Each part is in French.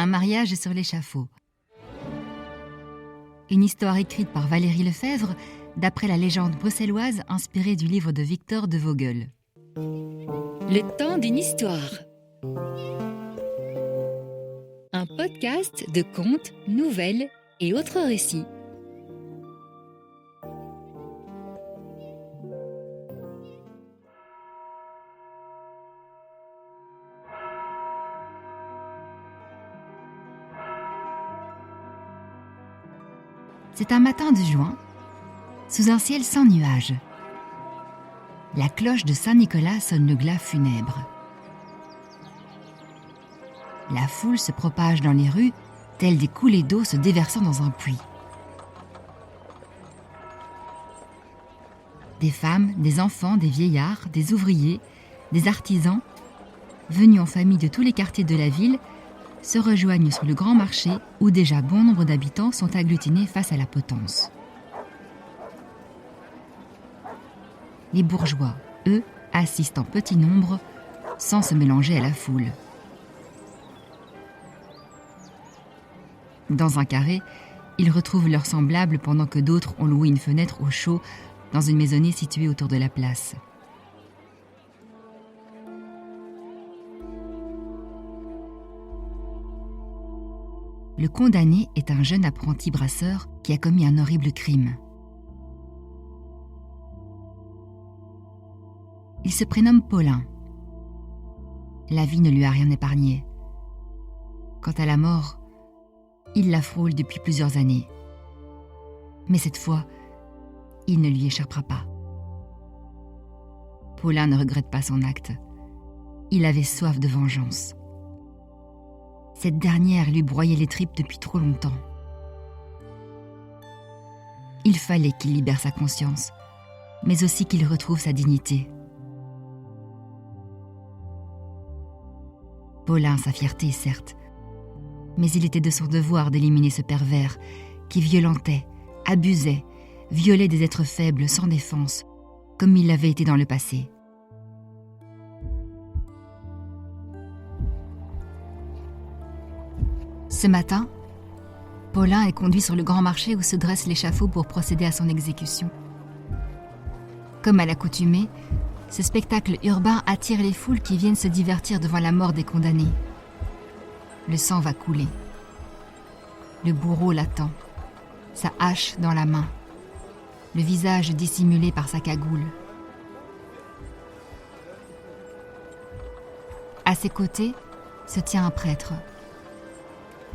Un mariage sur l'échafaud. Une histoire écrite par Valérie Lefebvre, d'après la légende bruxelloise inspirée du livre de Victor de Vogel. Le temps d'une histoire. Un podcast de contes, nouvelles et autres récits. C'est un matin de juin, sous un ciel sans nuages. La cloche de Saint-Nicolas sonne le glas funèbre. La foule se propage dans les rues, telles des coulées d'eau se déversant dans un puits. Des femmes, des enfants, des vieillards, des ouvriers, des artisans, venus en famille de tous les quartiers de la ville, se rejoignent sur le grand marché où déjà bon nombre d'habitants sont agglutinés face à la potence. Les bourgeois, eux, assistent en petit nombre, sans se mélanger à la foule. Dans un carré, ils retrouvent leurs semblables pendant que d'autres ont loué une fenêtre au chaud dans une maisonnée située autour de la place. Le condamné est un jeune apprenti brasseur qui a commis un horrible crime. Il se prénomme Paulin. La vie ne lui a rien épargné. Quant à la mort, il la frôle depuis plusieurs années. Mais cette fois, il ne lui échappera pas. Paulin ne regrette pas son acte. Il avait soif de vengeance. Cette dernière lui broyait les tripes depuis trop longtemps. Il fallait qu'il libère sa conscience, mais aussi qu'il retrouve sa dignité. Paulin, sa fierté, certes, mais il était de son devoir d'éliminer ce pervers qui violentait, abusait, violait des êtres faibles sans défense, comme il l'avait été dans le passé. Ce matin, Paulin est conduit sur le grand marché où se dresse l'échafaud pour procéder à son exécution. Comme à l'accoutumée, ce spectacle urbain attire les foules qui viennent se divertir devant la mort des condamnés. Le sang va couler. Le bourreau l'attend, sa hache dans la main, le visage dissimulé par sa cagoule. À ses côtés se tient un prêtre.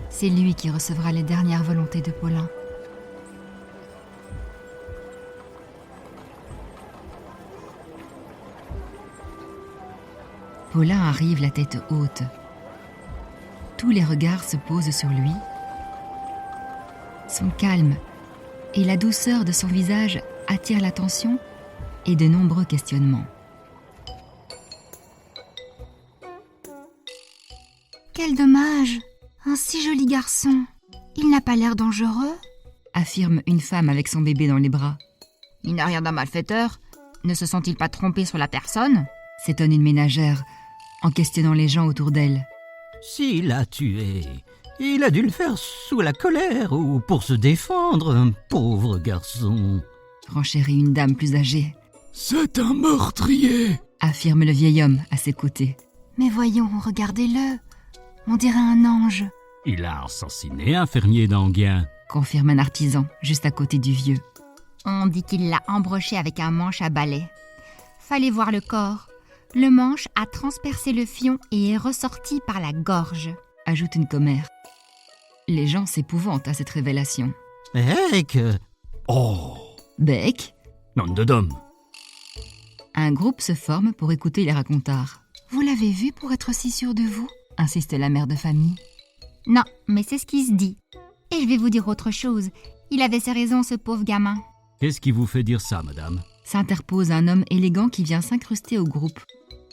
C'est lui qui recevra les dernières volontés de Paulin. Paulin arrive la tête haute. Tous les regards se posent sur lui. Son calme et la douceur de son visage attirent l'attention et de nombreux questionnements. Quel dommage! Un si joli garçon. Il n'a pas l'air dangereux, affirme une femme avec son bébé dans les bras. Il n'a rien d'un malfaiteur. Ne se sont-ils pas trompés sur la personne? S'étonne une ménagère en questionnant les gens autour d'elle. S'il l'a tué, il a dû le faire sous la colère ou pour se défendre, un pauvre garçon. Renchérit une dame plus âgée. C'est un meurtrier, affirme le vieil homme à ses côtés. Mais voyons, regardez-le. On dirait un ange. Il a assassiné un fermier d'Anguien, confirme un artisan juste à côté du vieux. On dit qu'il l'a embroché avec un manche à balai. Fallait voir le corps. Le manche a transpercé le fion et est ressorti par la gorge, ajoute une commère. Les gens s'épouvantent à cette révélation. Bec! Oh! Bec? Nom de dôme. Un groupe se forme pour écouter les racontars. Vous l'avez vu pour être si sûr de vous? Insiste la mère de famille. Non, mais c'est ce qui se dit. Et je vais vous dire autre chose. Il avait ses raisons, ce pauvre gamin. Qu'est-ce qui vous fait dire ça, madame? S'interpose un homme élégant qui vient s'incruster au groupe.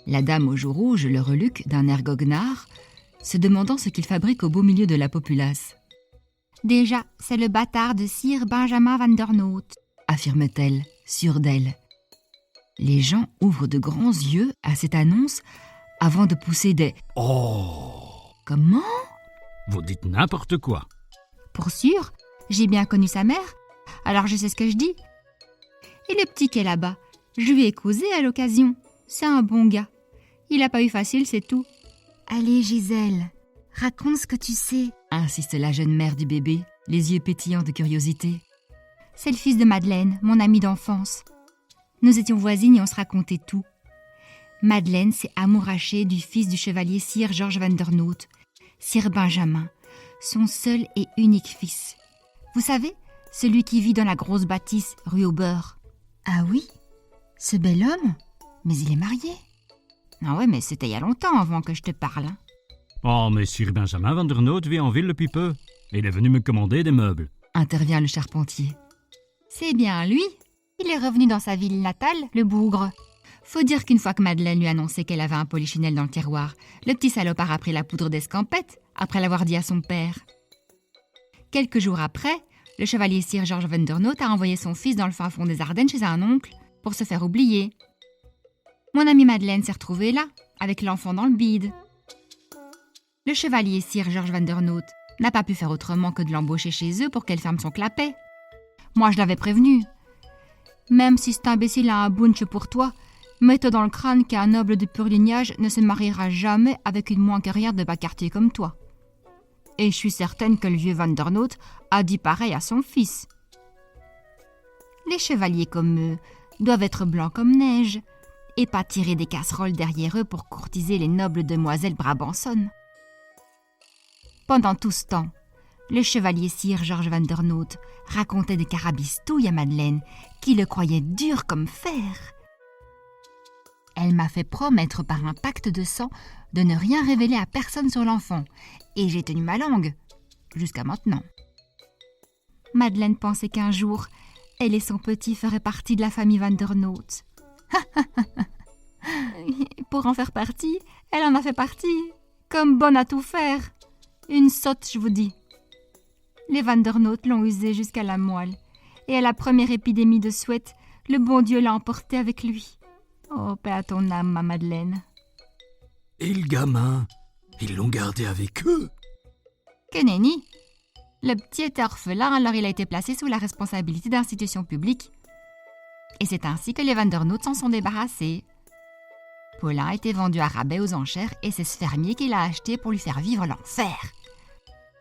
La dame aux joues rouges le reluque d'un air goguenard, se demandant ce qu'il fabrique au beau milieu de la populace. Déjà, c'est le bâtard de Sir Benjamin van der Noot, affirme-t-elle, sûre d'elle. Les gens ouvrent de grands yeux à cette annonce avant de pousser des « Oh !» Comment ? Vous dites n'importe quoi. Pour sûr, j'ai bien connu sa mère, alors je sais ce que je dis. Et le petit qui est là-bas, je lui ai causé à l'occasion. C'est un bon gars. Il a pas eu facile, c'est tout. Allez, Gisèle, raconte ce que tu sais. insiste la jeune mère du bébé, les yeux pétillants de curiosité. C'est le fils de Madeleine, mon amie d'enfance. Nous étions voisines et on se racontait tout. Madeleine s'est amourachée du fils du chevalier Sir George Vandernoot, Sir Benjamin, son seul et unique fils. Vous savez, celui qui vit dans la grosse bâtisse rue au Beurre. Ah oui? Ce bel homme? Mais il est marié. Ah ouais, mais c'était il y a longtemps avant que je te parle. Oh, mais Sir Benjamin Vandernoot vit en ville depuis peu. Il est venu me commander des meubles. Intervient le charpentier. C'est bien lui. Il est revenu dans sa ville natale, le Bougre. Faut dire qu'une fois que Madeleine lui a annoncé qu'elle avait un polichinelle dans le tiroir, le petit salopard a pris la poudre d'escampette après l'avoir dit à son père. Quelques jours après, le chevalier Sir George Vandernoot a envoyé son fils dans le fin fond des Ardennes chez un oncle pour se faire oublier. Mon amie Madeleine s'est retrouvée là, avec l'enfant dans le bide. Le chevalier Sir George Vandernoot n'a pas pu faire autrement que de l'embaucher chez eux pour qu'elle ferme son clapet. Moi, je l'avais prévenu. Même si cet imbécile a un bunch pour toi, mets-toi dans le crâne qu'un noble de pur lignage ne se mariera jamais avec une moins carrière de bas quartier comme toi. Et je suis certaine que le vieux Vandernoot a dit pareil à son fils. Les chevaliers comme eux doivent être blancs comme neige et pas tirer des casseroles derrière eux pour courtiser les nobles demoiselles brabançonnes. Pendant tout ce temps, le chevalier Sir George Vandernoot racontait des carabistouilles à Madeleine qui le croyait dur comme fer. Elle m'a fait promettre par un pacte de sang de ne rien révéler à personne sur l'enfant, et j'ai tenu ma langue, jusqu'à maintenant. Madeleine pensait qu'un jour, elle et son petit feraient partie de la famille Vandernoot. Pour en faire partie, elle en a fait partie, comme bonne à tout faire. Une sotte, je vous dis. Les Vandernoot l'ont usée jusqu'à la moelle, et à la première épidémie de souhaite, le bon Dieu l'a emportée avec lui. Oh, paix à ton âme, ma Madeleine. Et le gamin, ils l'ont gardé avec eux? Que nenni. Le petit était orphelin, alors il a été placé sous la responsabilité d'institutions publiques. Et c'est ainsi que les Vandernoot s'en sont débarrassés. Paulin a été vendu à rabais aux enchères et c'est ce fermier qui l'a acheté pour lui faire vivre l'enfer.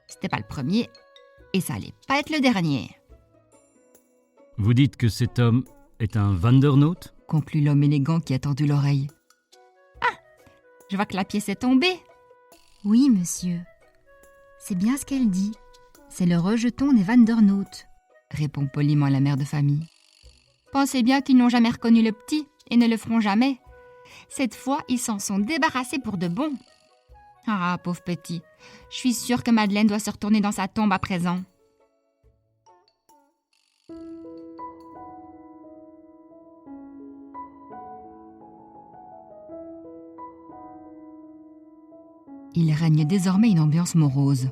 C'était pas le premier et ça allait pas être le dernier. Vous dites que cet homme est un Vandernoot? Conclut l'homme élégant qui a tendu l'oreille. Je vois que la pièce est tombée. Oui, monsieur. C'est bien ce qu'elle dit. C'est le rejeton des Vandernoot, Répond poliment la mère de famille. Pensez bien qu'ils n'ont jamais reconnu le petit et ne le feront jamais. Cette fois, ils s'en sont débarrassés pour de bon. Ah, pauvre petit. Je suis sûre que Madeleine doit se retourner dans sa tombe à présent. Il règne désormais une ambiance morose.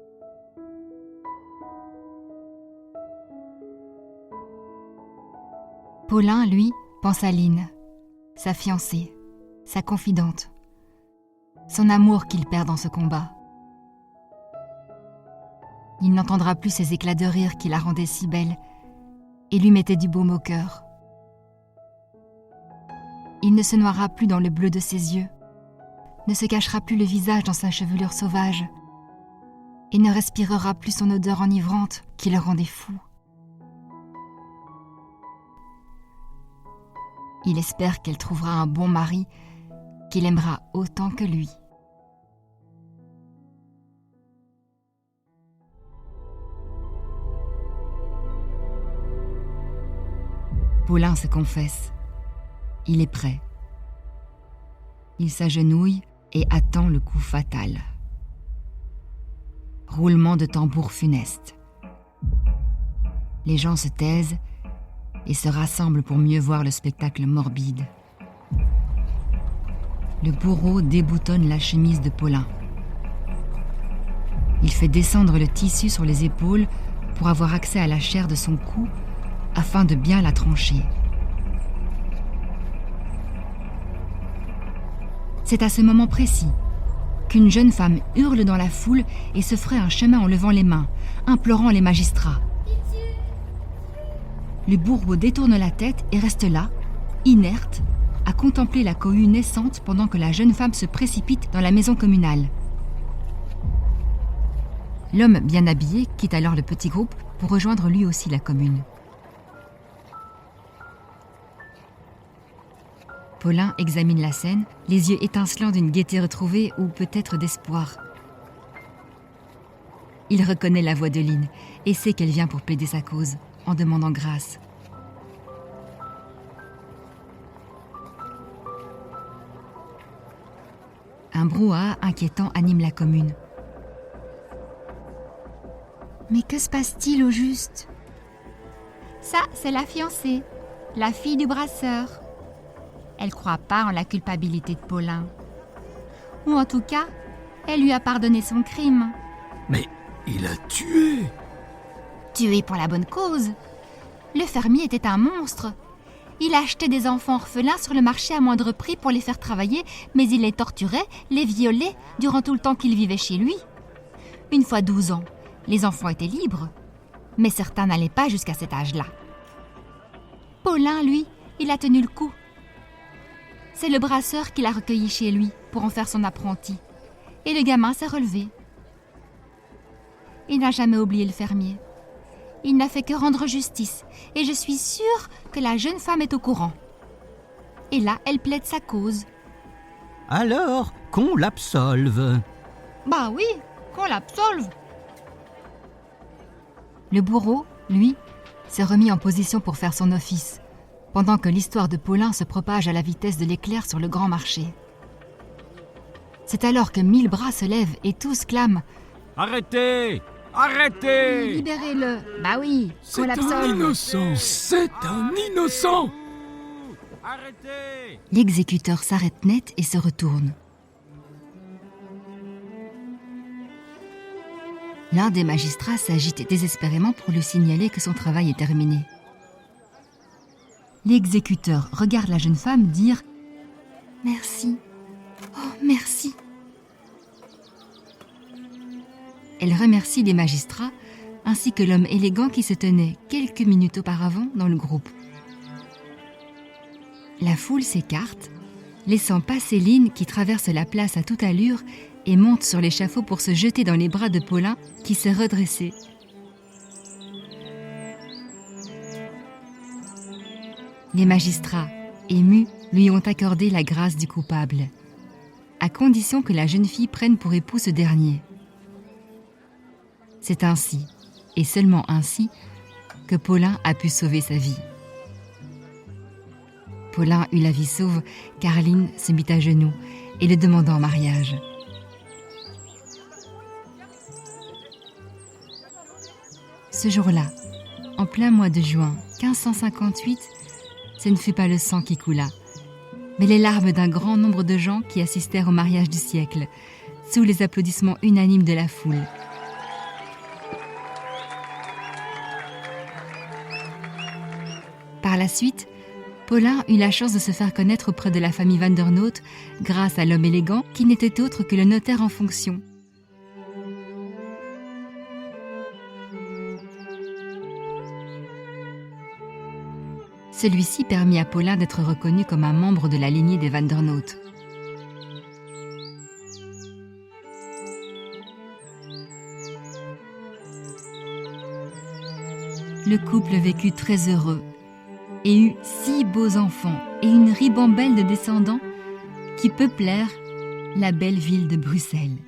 Paulin, lui, pense à Line, sa fiancée, sa confidente, son amour qu'il perd dans ce combat. Il n'entendra plus ces éclats de rire qui la rendaient si belle et lui mettaient du baume au cœur. Il ne se noiera plus dans le bleu de ses yeux, ne se cachera plus le visage dans sa chevelure sauvage et ne respirera plus son odeur enivrante qui le rendait fou. Il espère qu'elle trouvera un bon mari qui l'aimera autant que lui. Paulin se confesse. Il est prêt. Il s'agenouille et attend le coup fatal. Roulement de tambour funeste. Les gens se taisent et se rassemblent pour mieux voir le spectacle morbide. Le bourreau déboutonne la chemise de Paulin. Il fait descendre le tissu sur les épaules pour avoir accès à la chair de son cou afin de bien la trancher. C'est à ce moment précis qu'une jeune femme hurle dans la foule et se ferait un chemin en levant les mains, implorant les magistrats. Le bourreau détourne la tête et reste là, inerte, à contempler la cohue naissante pendant que la jeune femme se précipite dans la maison communale. L'homme bien habillé quitte alors le petit groupe pour rejoindre lui aussi la commune. Paulin examine la scène, les yeux étincelants d'une gaieté retrouvée ou peut-être d'espoir. Il reconnaît la voix de Line et sait qu'elle vient pour plaider sa cause, en demandant grâce. Un brouhaha inquiétant anime la commune. Mais que se passe-t-il au juste? Ça, c'est la fiancée, la fille du brasseur. Elle croit pas en la culpabilité de Paulin. Ou en tout cas, elle lui a pardonné son crime. Mais il a tué. Tué pour la bonne cause. Le fermier était un monstre. Il achetait des enfants orphelins sur le marché à moindre prix pour les faire travailler, mais il les torturait, les violait durant tout le temps qu'il vivait chez lui. Une fois 12 ans, les enfants étaient libres, mais certains n'allaient pas jusqu'à cet âge-là. Paulin, lui, il a tenu le coup. C'est le brasseur qui l'a recueilli chez lui pour en faire son apprenti. Et le gamin s'est relevé. Il n'a jamais oublié le fermier. Il n'a fait que rendre justice, et je suis sûre que la jeune femme est au courant. Et là, elle plaide sa cause. Alors, qu'on l'absolve. Bah oui, qu'on l'absolve. Le bourreau, lui, s'est remis en position pour faire son office, pendant que l'histoire de Paulin se propage à la vitesse de l'éclair sur le grand marché. C'est alors que 1000 bras se lèvent et tous clament « Arrêtez! Arrêtez! Libérez-le !» Bah oui, qu'on C'est un l'absolve. innocent! C'est un innocent! Arrêtez! L'exécuteur s'arrête net et se retourne. L'un des magistrats s'agite désespérément pour lui signaler que son travail est terminé. L'exécuteur regarde la jeune femme dire « Merci. Oh, merci. » Elle remercie les magistrats ainsi que l'homme élégant qui se tenait quelques minutes auparavant dans le groupe. La foule s'écarte, laissant passer Line qui traverse la place à toute allure et monte sur l'échafaud pour se jeter dans les bras de Paulin qui s'est redressé. Les magistrats, émus, lui ont accordé la grâce du coupable, à condition que la jeune fille prenne pour époux ce dernier. C'est ainsi, et seulement ainsi, que Paulin a pu sauver sa vie. Paulin eut la vie sauve car Line se mit à genoux et le demanda en mariage. Ce jour-là, en plein mois de juin 1558, ce ne fut pas le sang qui coula, mais les larmes d'un grand nombre de gens qui assistèrent au mariage du siècle, sous les applaudissements unanimes de la foule. Par la suite, Paulin eut la chance de se faire connaître auprès de la famille Vandernoot grâce à l'homme élégant qui n'était autre que le notaire en fonction. Celui-ci permit à Paulin d'être reconnu comme un membre de la lignée des Vandernoot. Le couple vécut très heureux et eut 6 beaux enfants et une ribambelle de descendants qui peuplèrent la belle ville de Bruxelles.